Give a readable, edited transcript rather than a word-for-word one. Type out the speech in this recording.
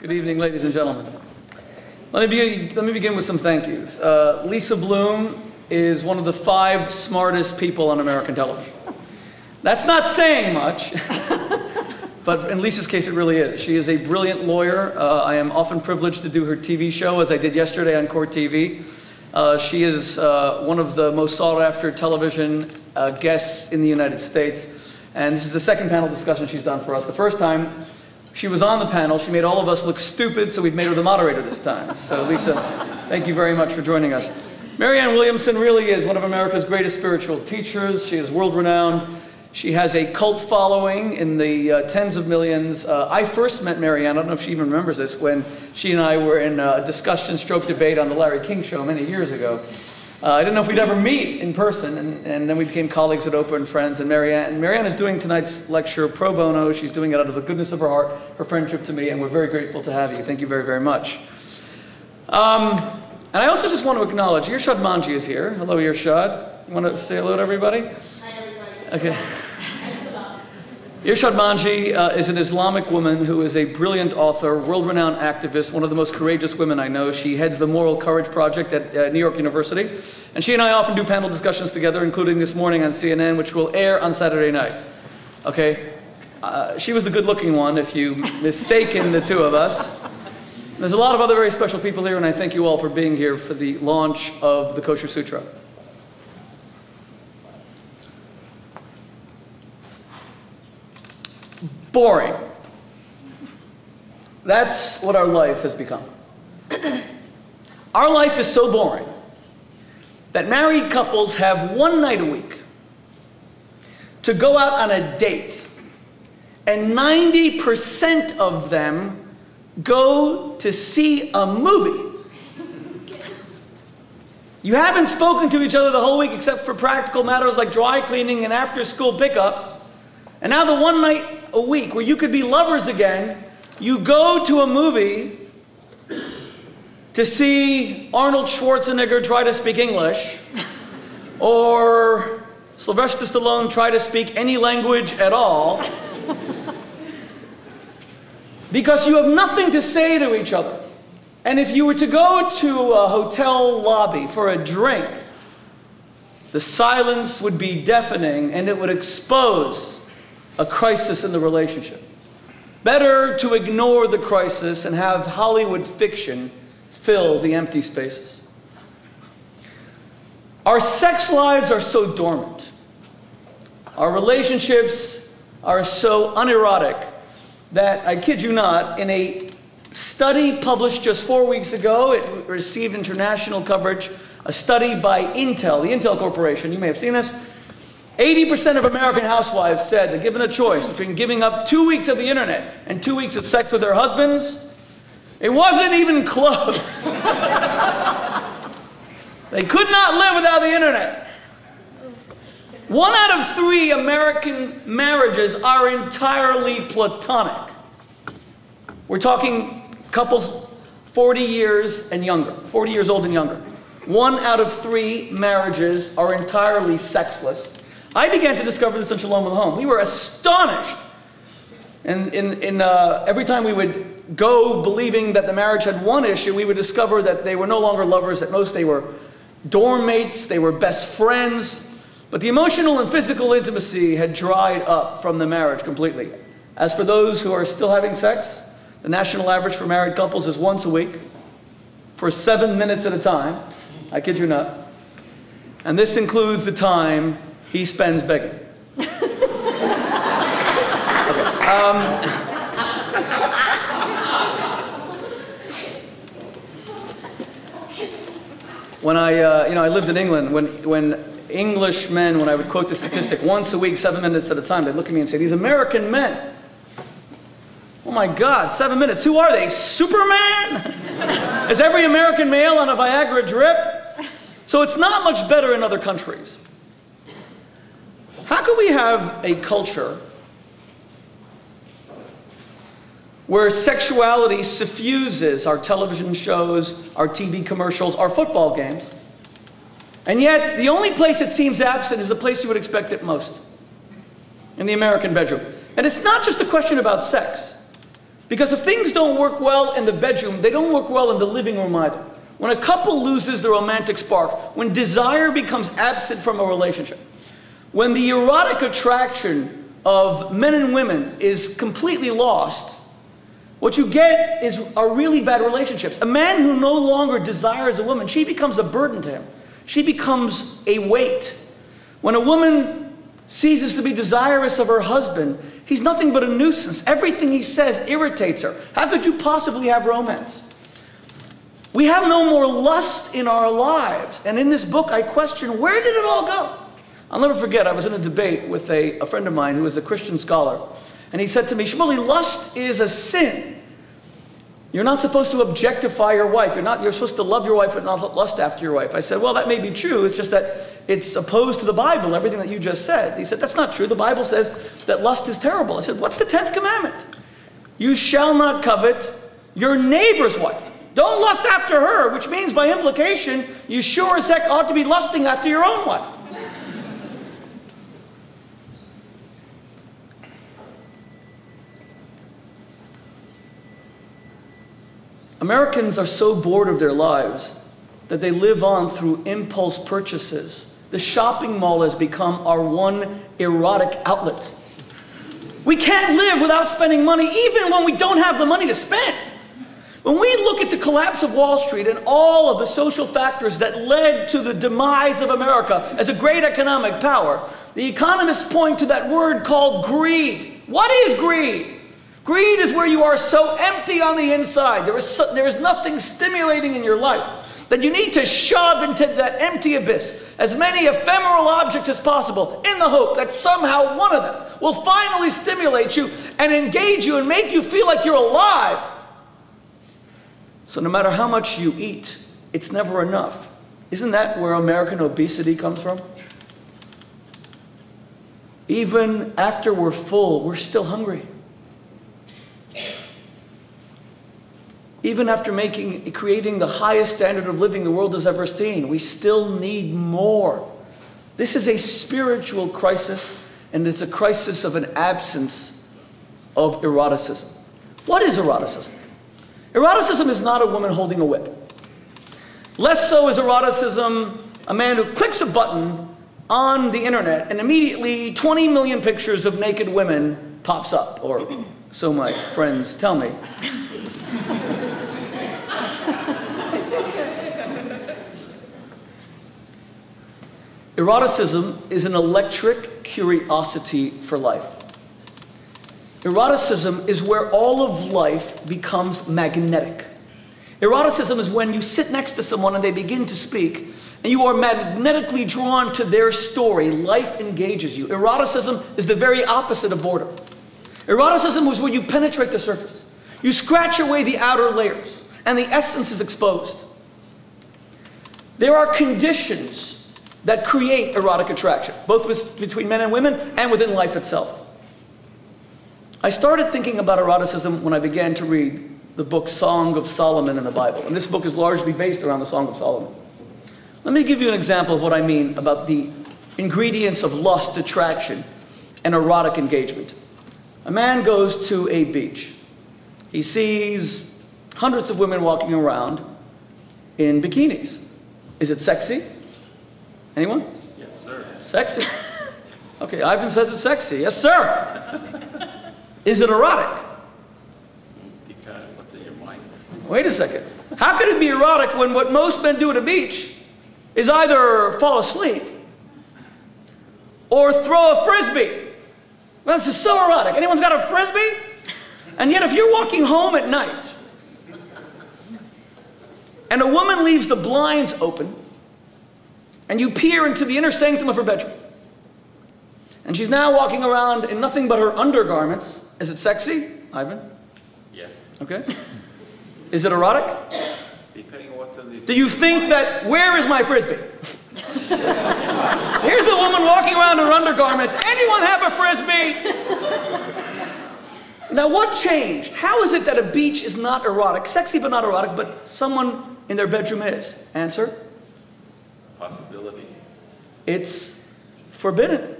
Good evening, ladies and gentlemen. Let me begin with some thank yous. Lisa Bloom is one of the 5 smartest people on American television. That's not saying much, but in Lisa's case, it really is. She is a brilliant lawyer. I am often privileged to do her TV show, as I did yesterday on Court TV. She is one of the most sought-after television guests in the United States. And this is the second panel discussion she's done for us. The first time she was on the panel, she made all of us look stupid, so we've made her the moderator this time. So Lisa, thank you very much for joining us. Marianne Williamson really is one of America's greatest spiritual teachers. She is world-renowned. She has a cult following in the tens of millions. I first met Marianne, I don't know if she even remembers this, when she and I were in a discussion stroke debate on the Larry King Show many years ago. I didn't know if we'd ever meet in person, and then we became colleagues at Oprah and friends. And Marianne is doing tonight's lecture pro bono. She's doing it out of the goodness of her heart, her friendship to me, and we're very grateful to have you. Thank you very, very much. And I also just want to acknowledge, Irshad Manji is here. Hello, Irshad. You want to say hello to everybody? Hi, everybody. Okay. Irshad Manji is an Islamic woman who is a brilliant author, world-renowned activist, one of the most courageous women I know. She heads the Moral Courage Project at New York University. And she and I often do panel discussions together, including this morning on CNN, which will air on Saturday night. Okay? She was the good-looking one, if you mistaken the two of us. There's a lot of other very special people here, and I thank you all for being here for the launch of the Kosher Sutra. Boring. That's what our life has become. Our life is so boring that married couples have one night a week to go out on a date, and 90% of them go to see a movie. You haven't spoken to each other the whole week except for practical matters like dry cleaning and after-school pickups. And now the one night a week where you could be lovers again, you go to a movie to see Arnold Schwarzenegger try to speak English, or Sylvester Stallone try to speak any language at all, because you have nothing to say to each other. And if you were to go to a hotel lobby for a drink, the silence would be deafening and it would expose a crisis in the relationship. Better to ignore the crisis and have Hollywood fiction fill the empty spaces. Our sex lives are so dormant. Our relationships are so unerotic that, I kid you not, in a study published just 4 weeks ago, it received international coverage, a study by Intel, the Intel Corporation. You may have seen this. 80% of American housewives said that given a choice between giving up 2 weeks of the internet and 2 weeks of sex with their husbands, it wasn't even close. They could not live without the internet. 1 out of 3 American marriages are entirely platonic. We're talking couples 40 years and younger, 40 years old and younger. 1 out of 3 marriages are entirely sexless. I began to discover this in Shalom with Home. We were astonished. And every time we would go believing that the marriage had one issue, we would discover that they were no longer lovers. At most, they were dorm mates. They were best friends. But the emotional and physical intimacy had dried up from the marriage completely. As for those who are still having sex, the national average for married couples is once a week for 7 minutes at a time. I kid you not. And this includes the time he spends begging. When I lived in England, when English men, when I would quote the statistic, once a week, 7 minutes at a time, they'd look at me and say, these American men, oh my God, 7 minutes, who are they, Superman? Is every American male on a Viagra drip? So it's not much better in other countries. How can we have a culture where sexuality suffuses our television shows, our TV commercials, our football games, and yet the only place it seems absent is the place you would expect it most, in the American bedroom? And it's not just a question about sex. Because if things don't work well in the bedroom, they don't work well in the living room either. When a couple loses the romantic spark, when desire becomes absent from a relationship, when the erotic attraction of men and women is completely lost, what you get are really bad relationships. A man who no longer desires a woman, she becomes a burden to him. She becomes a weight. When a woman ceases to be desirous of her husband, he's nothing but a nuisance. Everything he says irritates her. How could you possibly have romance? We have no more lust in our lives. And in this book, I question, where did it all go? I'll never forget, I was in a debate with a friend of mine who is a Christian scholar. And he said to me, Shmuley, lust is a sin. You're not supposed to objectify your wife. You're supposed to love your wife but not lust after your wife. I said, well, that may be true. It's just that it's opposed to the Bible, everything that you just said. He said, that's not true. The Bible says that lust is terrible. I said, what's the 10th commandment? You shall not covet your neighbor's wife. Don't lust after her, which means by implication, you sure as heck ought to be lusting after your own wife. Americans are so bored of their lives that they live on through impulse purchases. The shopping mall has become our one erotic outlet. We can't live without spending money, even when we don't have the money to spend. When we look at the collapse of Wall Street and all of the social factors that led to the demise of America as a great economic power, the economists point to that word called greed. What is greed? Greed is where you are so empty on the inside. There is nothing stimulating in your life that you need to shove into that empty abyss as many ephemeral objects as possible in the hope that somehow one of them will finally stimulate you and engage you and make you feel like you're alive. So no matter how much you eat, it's never enough. Isn't that where American obesity comes from? Even after we're full, we're still hungry. Even after creating the highest standard of living the world has ever seen, we still need more. This is a spiritual crisis, and it's a crisis of an absence of eroticism. What is eroticism? Eroticism is not a woman holding a whip. Less so is eroticism a man who clicks a button on the internet and immediately 20 million pictures of naked women pops up, or so my friends tell me. Eroticism is an electric curiosity for life. Eroticism is where all of life becomes magnetic. Eroticism is when you sit next to someone and they begin to speak, and you are magnetically drawn to their story. Life engages you. Eroticism is the very opposite of boredom. Eroticism is where you penetrate the surface. You scratch away the outer layers, and the essence is exposed. There are conditions that create erotic attraction, both between men and women and within life itself. I started thinking about eroticism when I began to read the book Song of Solomon in the Bible. And this book is largely based around the Song of Solomon. Let me give you an example of what I mean about the ingredients of lust, attraction, and erotic engagement. A man goes to a beach. He sees hundreds of women walking around in bikinis. Is it sexy? Anyone? Yes, sir. Sexy. Okay, Ivan says it's sexy. Yes, sir. Is it erotic? Because what's in your mind? Wait a second. How could it be erotic when what most men do at a beach is either fall asleep or throw a frisbee? Well, this is so erotic. Anyone's got a frisbee? And yet if you're walking home at night and a woman leaves the blinds open and you peer into the inner sanctum of her bedroom, and she's now walking around in nothing but her undergarments, is it sexy, Ivan? Yes. Okay. Is it erotic? Depending on what's in the... Do you think that, where is my frisbee? Here's a woman walking around in her undergarments. Anyone have a frisbee? Now what changed? How is it that a beach is not erotic, sexy but not erotic, but someone in their bedroom is? Answer? Possibility. It's forbidden.